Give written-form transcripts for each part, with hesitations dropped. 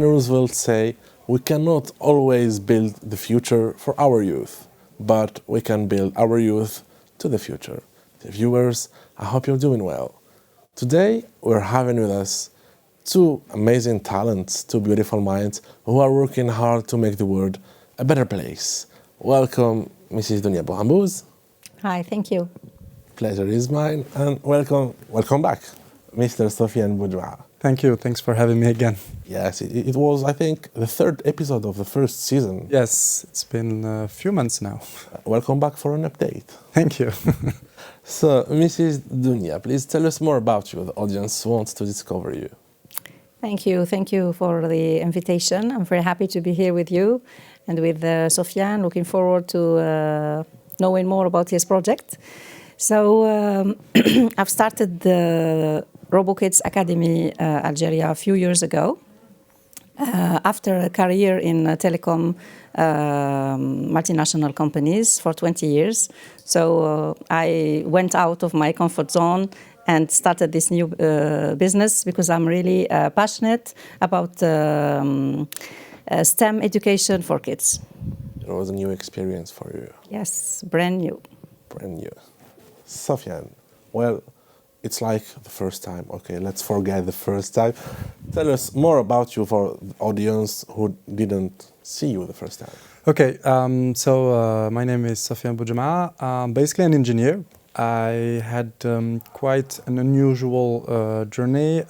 Roosevelt say, we cannot always build the future for our youth, but we can build our youth to the future. The viewers, I hope you're doing well. Today, we're having with us two amazing talents, two beautiful minds who are working hard to make the world a better place. Welcome, Mrs. Dunia Bouhambouz. Hi, thank you. Pleasure is mine, and welcome back, Mr. Sofiane Boudjoua. Thank you. Thanks for having me again. Yes, it was, I think, the third episode of the first season. Yes, it's been a few months now. Welcome back for an update. Thank you. So, Mrs. Dunia, please tell us more about you. The audience wants to discover you. Thank you. Thank you for the invitation. I'm very happy to be here with you and with Sofiane. Looking forward to knowing more about his project. So, I've started the RoboKids Academy Algeria a few years ago. After a career in telecom multinational companies for 20 years. So I went out of my comfort zone and started this new business because I'm really passionate about STEM education for kids. It was a new experience for you. Yes, brand new. Brand new. Sofiane, well, it's like the first time. Okay, let's forget the first time. Tell us more about you for the audience who didn't see you the first time. Okay, so my name is Sofiane Boudjoua. I'm basically an engineer. I had quite an unusual journey.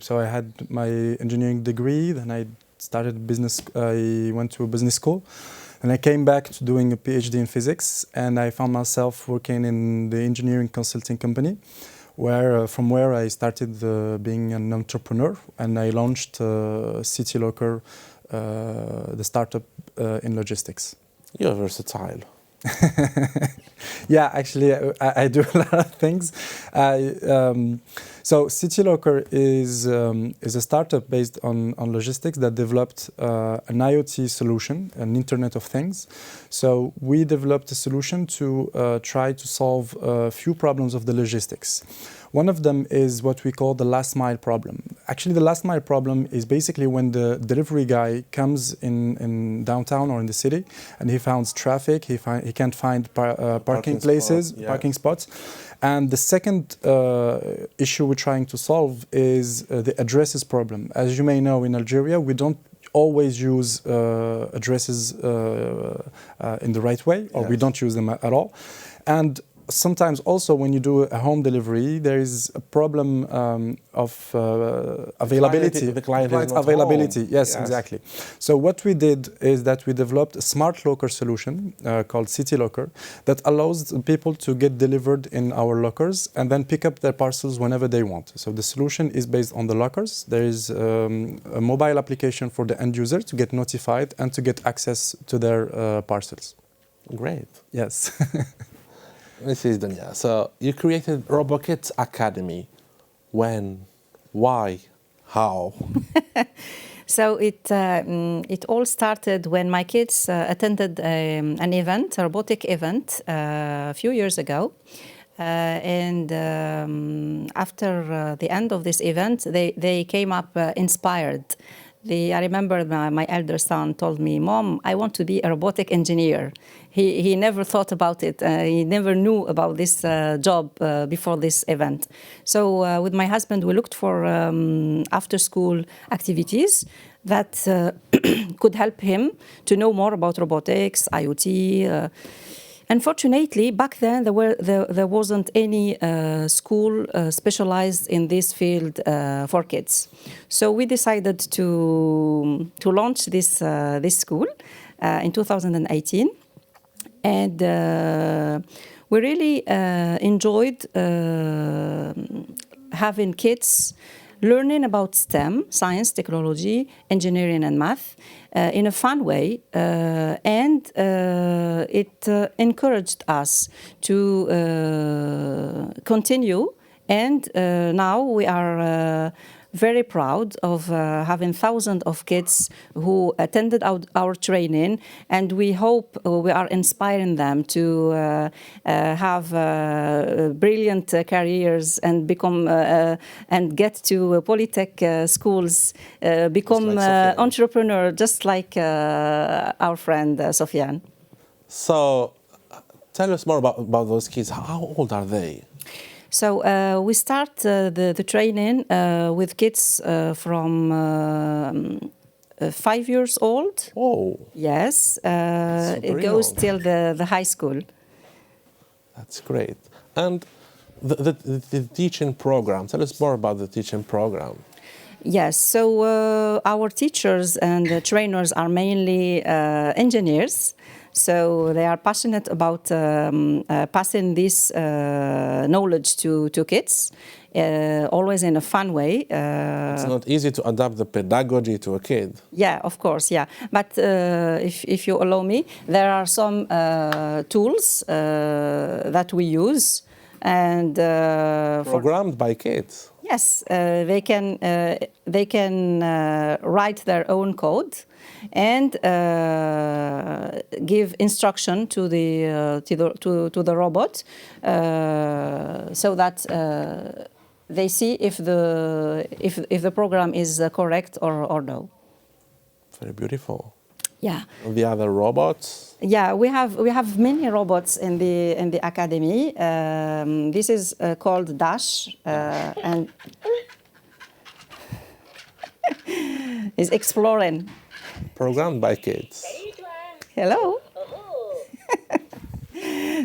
So I had my engineering degree, then I started business. I went to a business school. And I came back to doing a PhD in physics, and I found myself working in the engineering consulting company, from where I started being an entrepreneur, and I launched City Locker, the startup in logistics. You're versatile. Yeah, actually, I do a lot of things. So City Locker is a startup based on logistics that developed an IoT solution, an Internet of Things. So we developed a solution to try to solve a few problems of the logistics. One of them is what we call the last mile problem. Actually, the last mile problem is basically when the delivery guy comes in downtown or in the city and he finds traffic, he can't find parking places, parking spots. And the second issue we're trying to solve is the addresses problem. As you may know, in Algeria, we don't always use addresses in the right way, or we don't use them at all. And sometimes also when you do a home delivery, there is a problem of availability. The client is not availability. Home. Yes, exactly. So what we did is that we developed a smart locker solution called City Locker that allows people to get delivered in our lockers and then pick up their parcels whenever they want. So the solution is based on the lockers. There is a mobile application for the end user to get notified and to get access to their parcels. Great. Yes. Mrs. Dunia, so you created RoboKids Academy. When? Why? How? So it all started when my kids attended an event, a robotic event, a few years ago. And after the end of this event, they came up inspired. I remember my elder son told me, "Mom, I want to be a robotic engineer." He never thought about it. He never knew about this job before this event. So with my husband, we looked for after-school activities that could help him to know more about robotics, IoT. Unfortunately, back then there wasn't any school specialized in this field for kids. So we decided to launch this school in 2018, and we really enjoyed having kids learning about STEM, science, technology, engineering, and math in a fun way. And it encouraged us to continue. And now we are very proud of having thousands of kids who attended our training, and we hope we are inspiring them to have brilliant careers and become and get to polytech schools, become like entrepreneur, just like our friend Sofiane. So, tell us more about those kids. How old are they? So we start the training with kids from 5 years old. Oh, Yes, Super it goes young. till the high school. that's great. And the teaching program, tell us more about the teaching program. Yes, so our teachers and trainers are mainly engineers. So they are passionate about passing this knowledge to kids, always in a fun way. It's not easy to adapt the pedagogy to a kid. Yeah, of course, yeah. But if you allow me, there are some tools that we use, and Programmed by kids. yes, they can write their own code and give instruction to the robot, so that they see if the program is correct or no. Very beautiful. Yeah. And the other robots. Yeah, we have many robots in the academy. This is called Dash, and is exploring. Programmed by kids. Hello.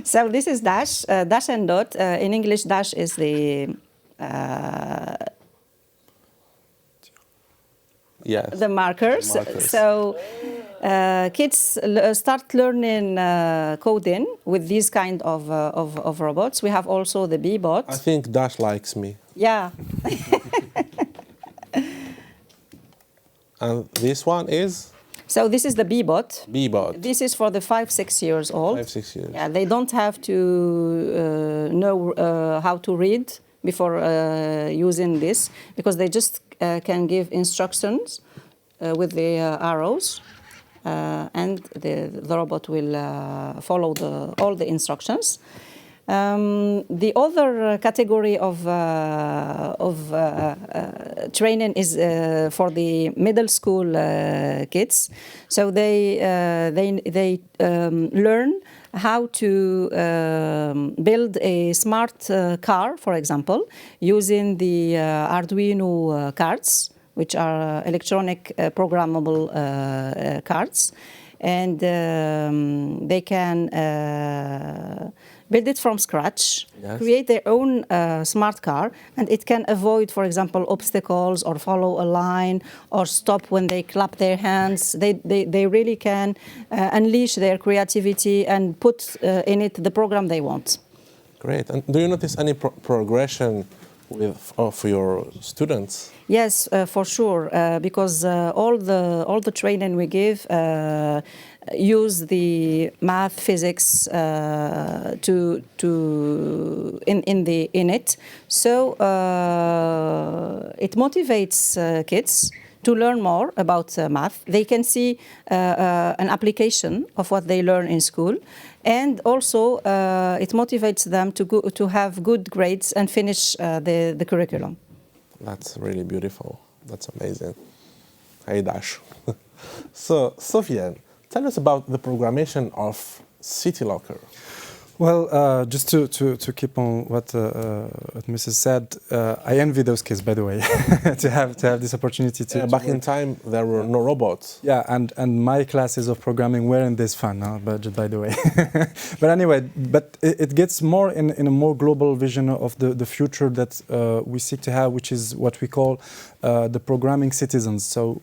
So this is Dash, Dash and Dot. In English, Dash is Yes. the markers. Markers. So kids start learning coding with these kind of robots. We have also the B-bot. I think Dash likes me. Yeah. And this one is So this is the B-bot. B-bot. This is for the 5-6 years old. 5-6 years. Yeah, they don't have to know how to read before using this, because they just can give instructions with the arrows, and the robot will follow all the instructions. The other category of training is for the middle school kids. So they learn how to build a smart car, for example, using the Arduino cards, which are electronic programmable cards, and they can build it from scratch, Yes. create their own smart car, and it can avoid, for example, obstacles or follow a line or stop when they clap their hands. They really can unleash their creativity and put in it the program they want. Great. And do you notice any progression of your students? Yes, for sure, because all the training we give use the math, physics in it. So it motivates kids to learn more about math. They can see an application of what they learn in school, and also it motivates them to have good grades and finish the curriculum. That's really beautiful. That's amazing. Hey, Dash. So, Sofiane, tell us about the programmation of City Locker. Well, just to keep on what Mrs. said, I envy those kids, by the way, to have this opportunity to. Back in time, there were no robots. Yeah, and my classes of programming weren't this fun, but by the way. But anyway, it gets more in a more global vision of the future that we seek to have, which is what we call the programming citizens. So.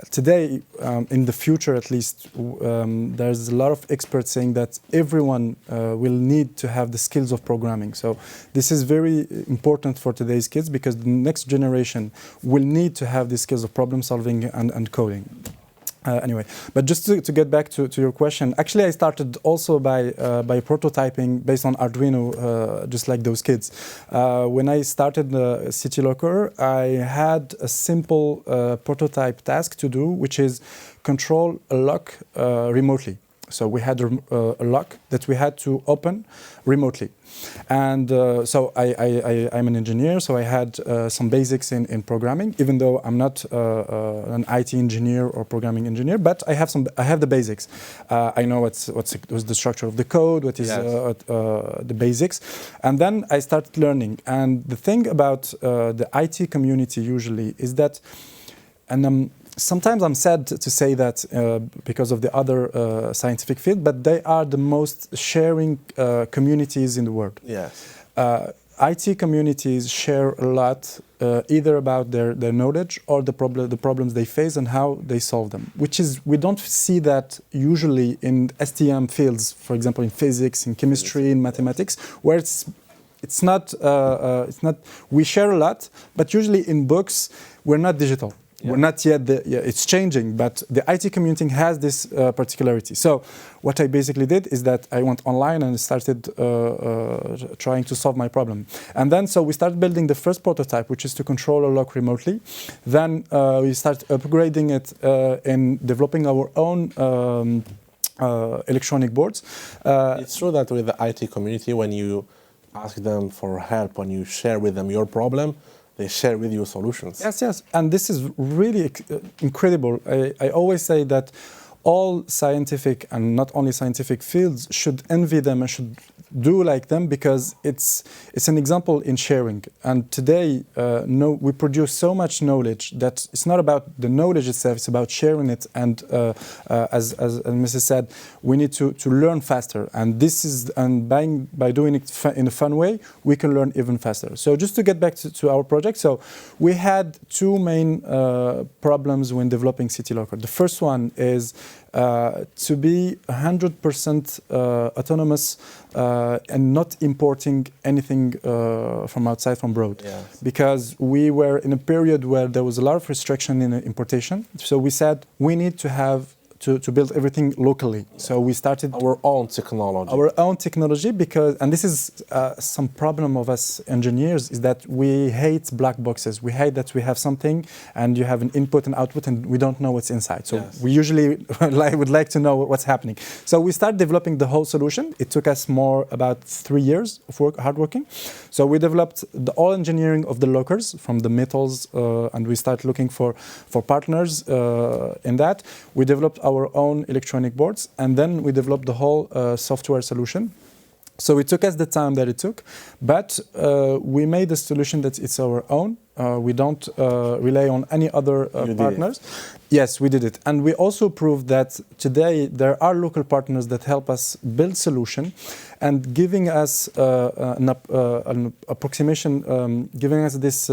Today, in the future at least, there's a lot of experts saying that everyone will need to have the skills of programming. So this is very important for today's kids, because the next generation will need to have the skills of problem solving and coding. Anyway, but just to get back to your question, actually I started also by prototyping based on Arduino, just like those kids. When I started CityLocker, I had a simple prototype task to do, which is control a lock remotely. So we had a lock that we had to open remotely. And so I'm an engineer, so I had some basics in programming, even though I'm not an IT engineer or programming engineer, but I have the basics. I know what's the structure of the code, what is the basics. And then I started learning. And the thing about the IT community usually is that, and sometimes I'm sad to say that because of the other scientific field, but they are the most sharing communities in the world. Yes. IT communities share a lot, either about their knowledge or the problems they face and how they solve them. Which is, we don't see that usually in STM fields, for example, in physics, in chemistry, in mathematics, where it's not. We share a lot, but usually in books we're not digital. Yeah. We're not yet, it's changing, but the IT community has this particularity. So what I basically did is that I went online and started trying to solve my problem. And then, so we started building the first prototype, which is to control a lock remotely. Then we started upgrading it in developing our own electronic boards. It's true that with the IT community, when you ask them for help, when you share with them your problem, they share with you solutions. Yes, and this is really incredible. I always say that all scientific and not only scientific fields should envy them and should do like them, because it's an example in sharing. And today, we produce so much knowledge that it's not about the knowledge itself; it's about sharing it. And as Mrs. said, we need to learn faster. And by doing it in a fun way, we can learn even faster. So just to get back to our project, so we had two main problems when developing CityLocker. The first one is to be 100% autonomous and not importing anything from outside, from abroad. Yes. Because we were in a period where there was a lot of restriction in importation. So we said we need to have to build everything locally. So we started our own technology. Our own technology, because, and this is some problem of us engineers, is that we hate black boxes. We hate that we have something and you have an input and output and we don't know what's inside. So yes. we usually would like to know what's happening. So we started developing the whole solution. It took us about 3 years of hard working. So we developed the all engineering of the lockers from the metals, and we started looking for partners in that. We developed our own electronic boards, and then we developed the whole software solution. So it took us the time that it took, but we made a solution that it's our own. We don't rely on any other partners. Yes, we did it. And we also proved that today there are local partners that help us build solution and giving us an approximation, giving us this,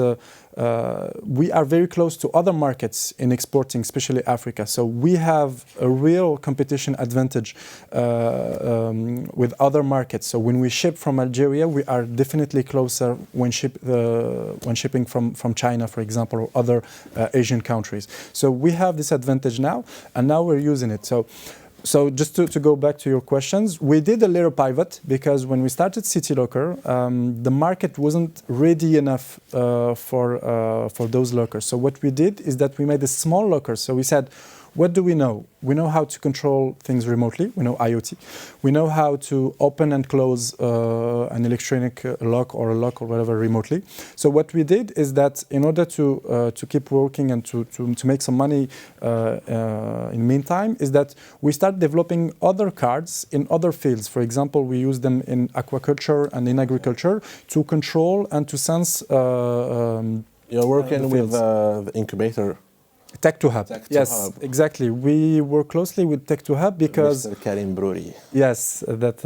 we are very close to other markets in exporting, especially Africa. So we have a real competition advantage with other markets. So when we ship from Algeria, we are definitely closer when shipping from China, for example, or other Asian countries. So we have this advantage now, and now we're using it. So just to go back to your questions, we did a little pivot because when we started CityLocker, the market wasn't ready enough for those lockers. So what we did is that we made a small locker. So we said, what do we know? We know how to control things remotely. We know IoT. We know how to open and close an electronic lock or whatever remotely. So what we did is that in order to keep working and to make some money in the meantime, is that we start developing other cards in other fields. For example, we use them in aquaculture and in agriculture to control and to sense. You're working with the incubator. Tech2Hub. Yes, exactly. We work closely with Tech2Hub because Mr. Karim Brouri. Yes, that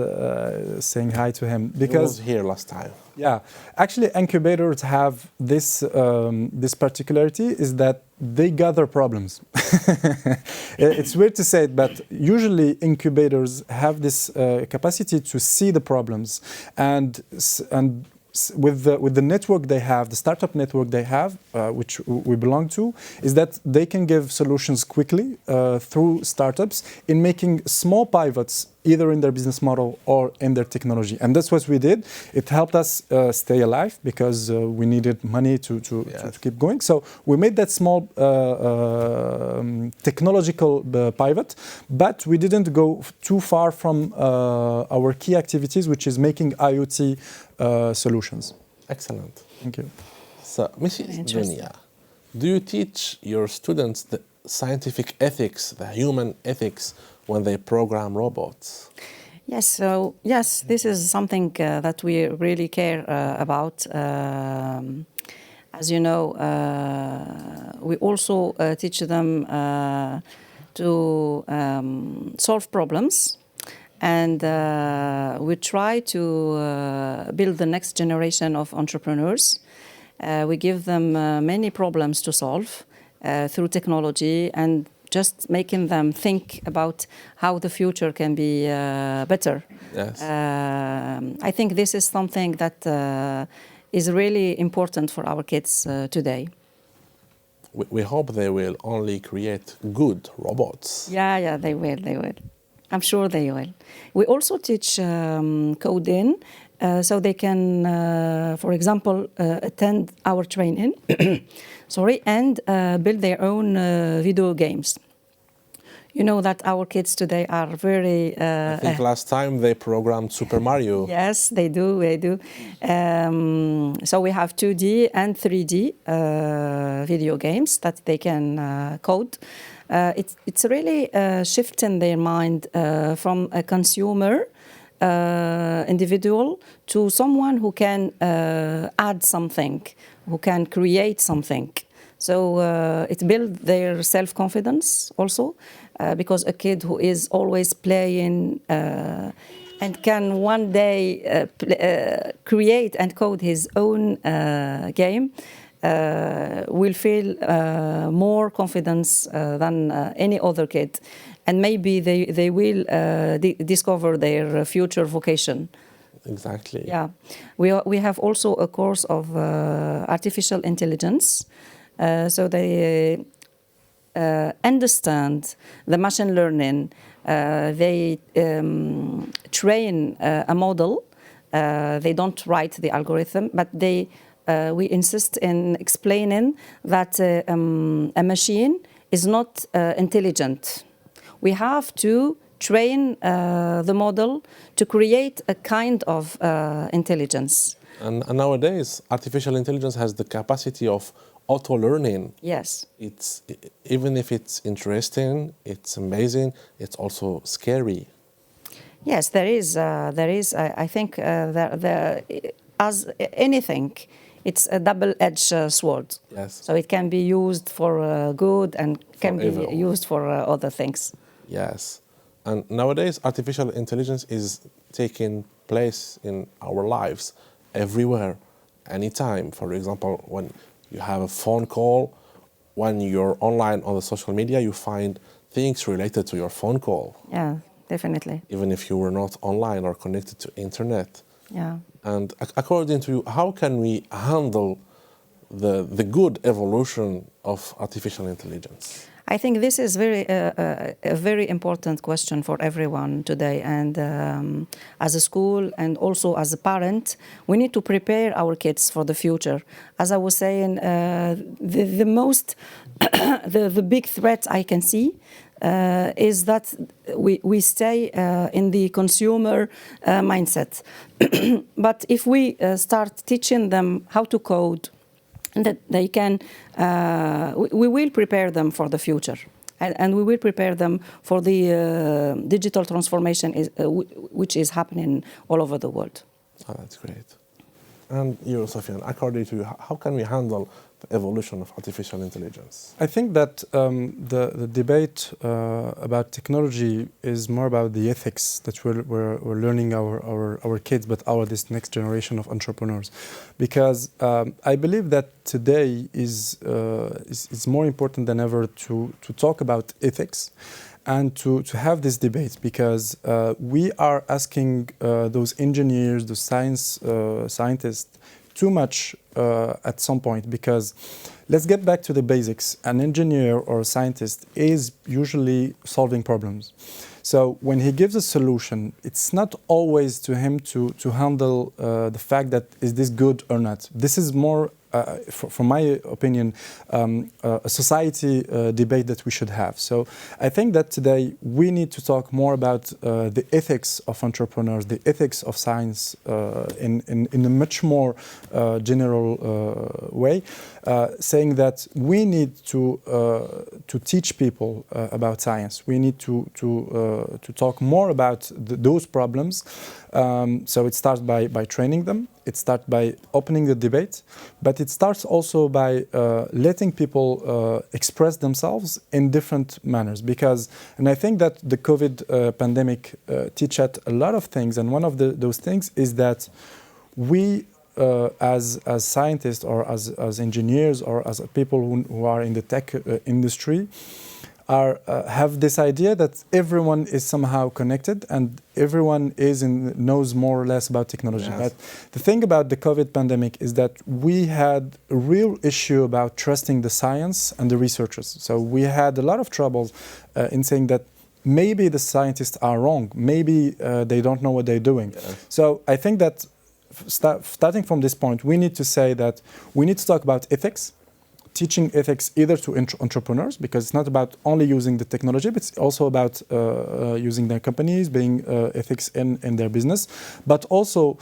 saying hi to him because he was here last time. Yeah, actually, incubators have this this particularity is that they gather problems. It's weird to say it, but usually incubators have this capacity to see the problems and with the network they have, the startup network they have, which we belong to, is that they can give solutions quickly through startups in making small pivots either in their business model or in their technology. And that's what we did. It helped us stay alive because we needed money to keep going. So we made that small technological pivot, but we didn't go too far from our key activities, which is making IoT solutions. Excellent. Thank you. So, Mrs. Dunia, do you teach your students the scientific ethics, the human ethics, when they program robots? Yes, so yes, this is something that we really care about. As you know, we also teach them to solve problems, and we try to build the next generation of entrepreneurs. We give them many problems to solve through technology and just making them think about how the future can be better. Yes. I think this is something that is really important for our kids today. We hope they will only create good robots. Yeah, they will. I'm sure they will. We also teach coding, so they can, for example, attend our training, and build their own video games. You know that our kids today are very... I think last time they programmed Super Mario. Yes, they do. So we have 2D and 3D video games that they can code. It's really shifting their mind from a consumer individual to someone who can add something, who can create something. So it builds their self-confidence also, because a kid who is always playing and can one day create and code his own game will feel more confidence than any other kid. And maybe they will discover their future vocation. Exactly. Yeah. We have also a course of artificial intelligence. So they understand the machine learning. They train a model. They don't write the algorithm, but we insist in explaining that a machine is not intelligent. We have to train the model to create a kind of intelligence. And nowadays, artificial intelligence has the capacity of auto-learning. Yes. It's even if it's interesting, it's amazing, it's also scary. Yes, there is. I think as anything, it's a double-edged sword. Yes. So it can be used for good and can be evil. used for other things. Yes. And nowadays, artificial intelligence is taking place in our lives everywhere, anytime. For example, when you have a phone call, when you're online on the social media, you find things related to your phone call. Yeah, definitely. Even if you were not online or connected to internet. Yeah. And according to you, how can we handle the good evolution of artificial intelligence? I think this is a very important question for everyone today. And as a school and also as a parent, we need to prepare our kids for the future. As I was saying, the most, the big threat I can see is that we stay in the consumer mindset. But if we start teaching them how to code, that they can, we will prepare them for the future, and we will prepare them for the digital transformation which is happening all over the world. Oh, that's great. And you, Sofiane, according to you, how can we handle the evolution of artificial intelligence? I think that the debate about technology is more about the ethics that we're learning our kids, but this next generation of entrepreneurs, because I believe that today is more important than ever to talk about ethics and to have this debate, because we are asking those engineers, the scientists, too much at some point, because let's get back to the basics. An engineer or a scientist is usually solving problems. So when he gives a solution, it's not always to him to handle the fact that is this good or not. This is more, from my opinion, a society debate that we should have. So I think that today we need to talk more about the ethics of entrepreneurs, the ethics of science in a much more general way, saying that we need to teach people about science. We need to talk more about those problems. So it starts by training them. It starts by opening the debate, but it starts also by letting people express themselves in different manners. And I think that the COVID pandemic teach us a lot of things, and one of those things is that we, as scientists or as engineers or as people who are in the tech industry, have this idea that everyone is somehow connected and everyone knows more or less about technology. Yes. But the thing about the COVID pandemic is that we had a real issue about trusting the science and the researchers. So we had a lot of troubles in saying that maybe the scientists are wrong, maybe they don't know what they're doing. Yes. So I think that starting from this point, we need to say that we need to talk about ethics, teaching ethics either to entrepreneurs, because it's not about only using the technology, but it's also about using their companies, being ethics in their business, but also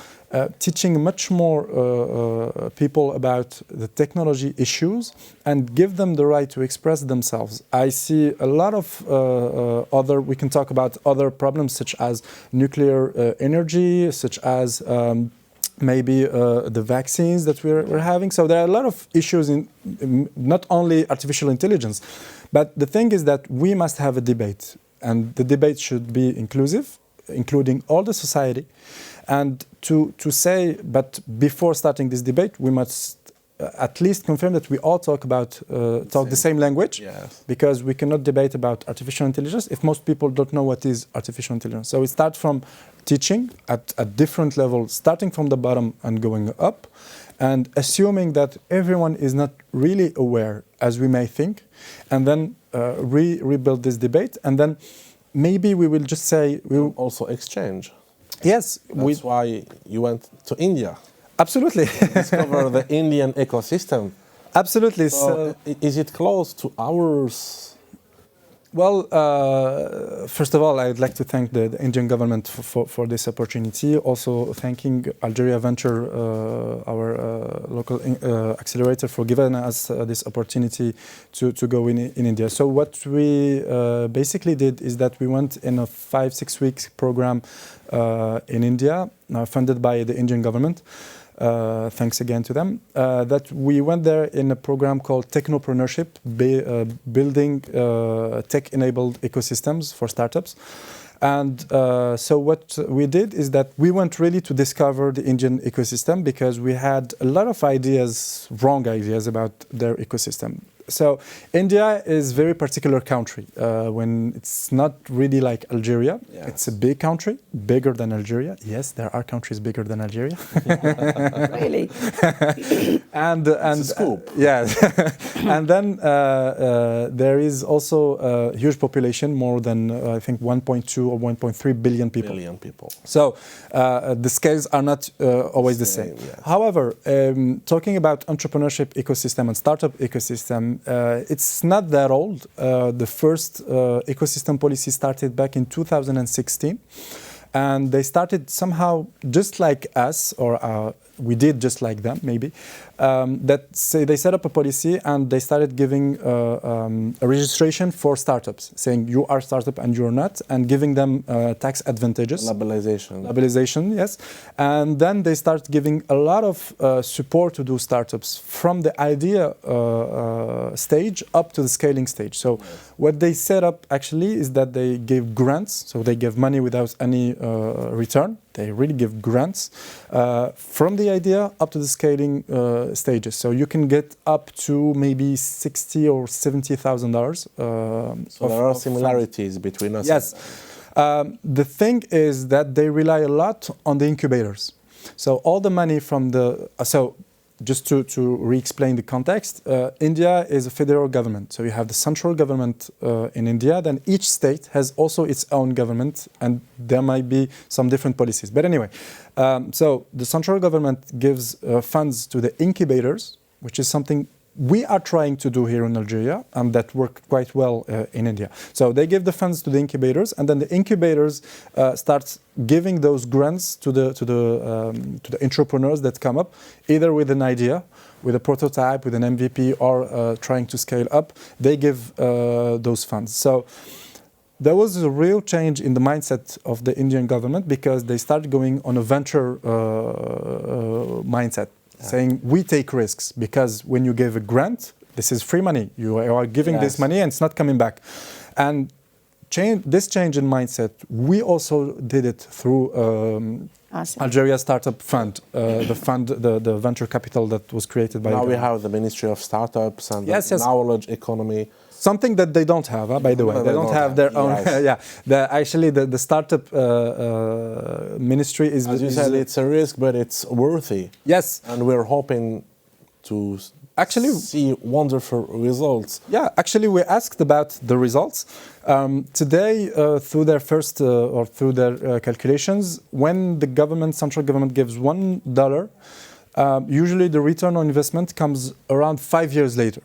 teaching much more people about the technology issues and give them the right to express themselves. I see a lot of we can talk about other problems such as nuclear energy, such as maybe the vaccines that we're having. So there are a lot of issues in not only artificial intelligence, but the thing is that we must have a debate, and the debate should be inclusive, including all the society. And to say, but before starting this debate, we must at least confirm that we all talk the same language, yes. Because we cannot debate about artificial intelligence if most people don't know what is artificial intelligence. So it starts from teaching at a different level, starting from the bottom and going up, and assuming that everyone is not really aware as we may think, and then rebuild this debate, and then maybe we will just say we will also exchange. Yes, that's why you went to India. Absolutely. Discover the Indian ecosystem. Absolutely. So is it close to ours? Well, first of all, I'd like to thank the Indian government for this opportunity. Also thanking Algeria Venture, our local accelerator, for giving us this opportunity to go in India. So what we basically did is that we went in a 5-6 weeks program in India, funded by the Indian government. Thanks again to them, that we went there in a program called Technopreneurship, building tech-enabled ecosystems for startups. And so what we did is that we went really to discover the Indian ecosystem, because we had a lot of ideas, wrong ideas about their ecosystem. So India is a very particular country. When it's not really like Algeria. Yes. It's a big country, bigger than Algeria. Yes, there are countries bigger than Algeria. Really? and it's a scoop. Yeah. And then there is also a huge population, more than I think 1.2 or 1.3 billion people. So the scales are not always the same. Yes. However, talking about entrepreneurship ecosystem and startup ecosystem, it's not that old. The first ecosystem policy started back in 2016, and they started somehow just like us, or we did just like them, maybe. They set up a policy and they started giving a registration for startups, saying you are a startup and you're not, and giving them tax advantages. Labelization, yes. And then they start giving a lot of support to those startups from the idea stage up to the scaling stage. So what they set up actually is that they gave grants, so they gave money without any return. They really give grants from the idea up to the scaling stages. So you can get up to maybe $60,000 or $70,000. So there are similarities between us. Yes. The thing is that they rely a lot on the incubators. So all the money from the just to re-explain the context, India is a federal government. So you have the central government in India, then each state has also its own government, and there might be some different policies. But anyway, so the central government gives funds to the incubators, which is something we are trying to do here in Algeria, and that worked quite well in India. So they give the funds to the incubators, and then the incubators start giving those grants to the entrepreneurs that come up, either with an idea, with a prototype, with an MVP, or trying to scale up. They give those funds. So there was a real change in the mindset of the Indian government, because they started going on a venture mindset. Saying we take risks, because when you give a grant, this is free money. You are giving this money and it's not coming back. And this change in mindset, we also did it through Algeria Startup Fund, the venture capital that was created by. Now we have the Ministry of Startups and the knowledge economy. Something that they don't have, by the way. They don't have their own. Actually, the startup ministry is. As you said, it's a risk, but it's worthy. Yes. And we're hoping to see wonderful results. Yeah, actually, we asked about the results. Today, through their first or through their calculations, when the central government gives $1, usually the return on investment comes around 5 years later.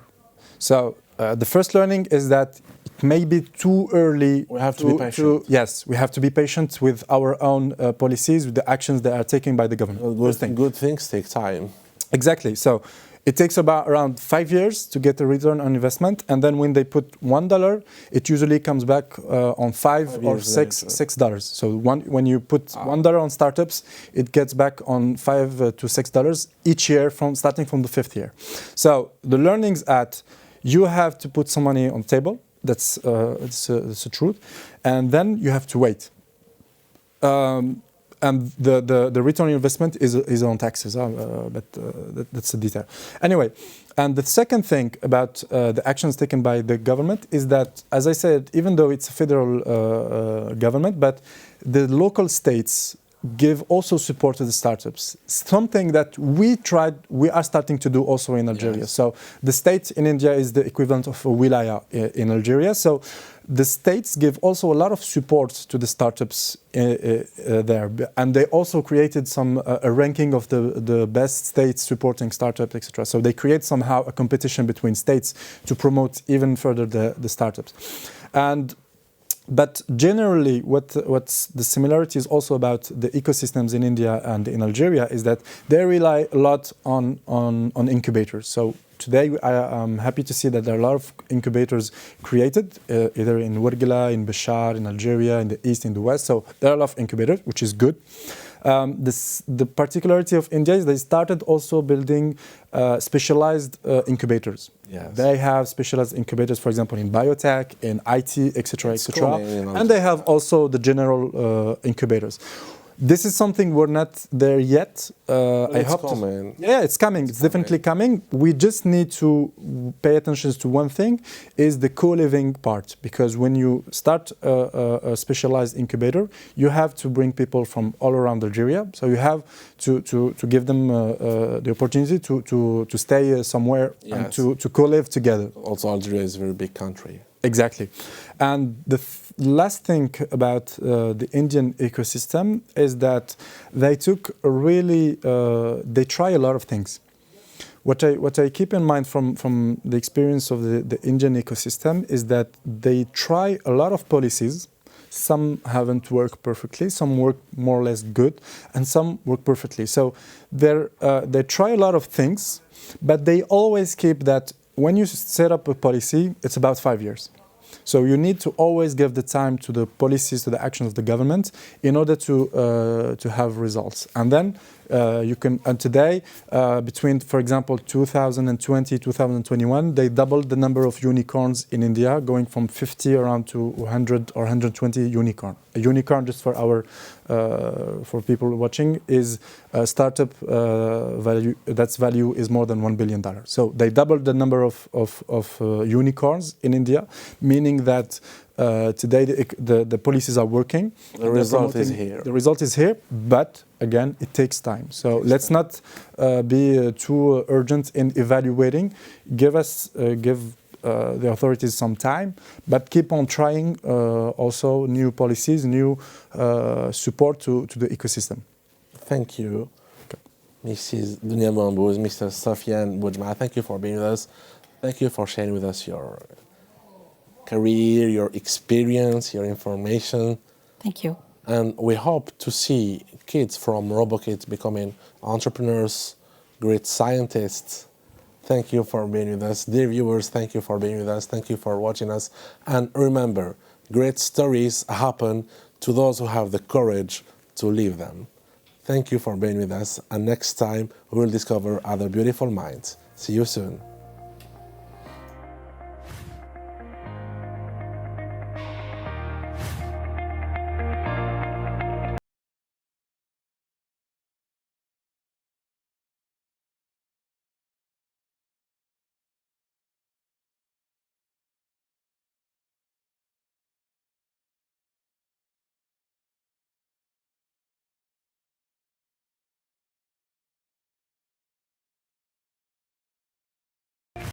So. The first learning is that it may be too early. We have to be patient. Yes, we have to be patient with our own policies, with the actions that are taken by the government. Good things take time. Exactly. So it takes around 5 years to get a return on investment, and then when they put $1, it usually comes back on $5 or $6. So when you put $1 on startups, it gets back on $5 to $6 each year starting from the 5th year. So the learnings you have to put some money on the table. That's the truth, and then you have to wait. And the return on investment is on taxes, but that's a detail. Anyway, and the second thing about the actions taken by the government is that, as I said, even though it's a federal government, but the local states give also support to the startups. Something that we are starting to do also in Algeria. Yes. So the state in India is the equivalent of a wilaya in Algeria. So the states give also a lot of support to the startups there. And they also created a ranking of the best states supporting startups, etc. So they create somehow a competition between states to promote even further the startups. But generally, what's the similarities also about the ecosystems in India and in Algeria is that they rely a lot on incubators. So today, I'm happy to see that there are a lot of incubators created, either in Ouargla, in Béchar, in Algeria, in the east, in the west. So there are a lot of incubators, which is good. The particularity of India is they started also building specialized incubators. Yes. They have specialized incubators, for example, in biotech, in IT, etc., etc. And they have also the general incubators. This is something we're not there yet. I hope coming. It's coming. It's definitely coming. We just need to pay attention to one thing, is the co-living part. Because when you start a specialized incubator, you have to bring people from all around Algeria. So you have to give them the opportunity to stay somewhere and to co-live together. Also, Algeria is a very big country. Exactly. And the last thing about the Indian ecosystem is that they they try a lot of things. What I keep in mind from the experience of the Indian ecosystem is that they try a lot of policies. Some haven't worked perfectly, some work more or less good, and some work perfectly. So they try a lot of things, but they always keep that when you set up a policy, it's about 5 years. So you need to always give the time to the policies, to the actions of the government in order to have results. And then You can, and today, between, for example, 2020, 2021, they doubled the number of unicorns in India, going from 50 around to 100 or 120 unicorn. A unicorn, just for our, for people watching, is a startup value, that's value is more than $1 billion. So they doubled the number of unicorns in India, meaning that today the policies are working. The result is here. The result is here, but again, it takes time. So let's not be too urgent in evaluating. Give the authorities some time, but keep on trying also new policies, new support to the ecosystem. Thank you, Mrs. Dunia Mambouz, Mr. Sofiane Boujma. Thank you for being with us. Thank you for sharing with us your career, your experience, your information. Thank you. And we hope to see kids from RoboKids becoming entrepreneurs, great scientists. Thank you for being with us. Dear viewers, thank you for being with us. Thank you for watching us. And remember, great stories happen to those who have the courage to live them. Thank you for being with us. And next time, we will discover other beautiful minds. See you soon.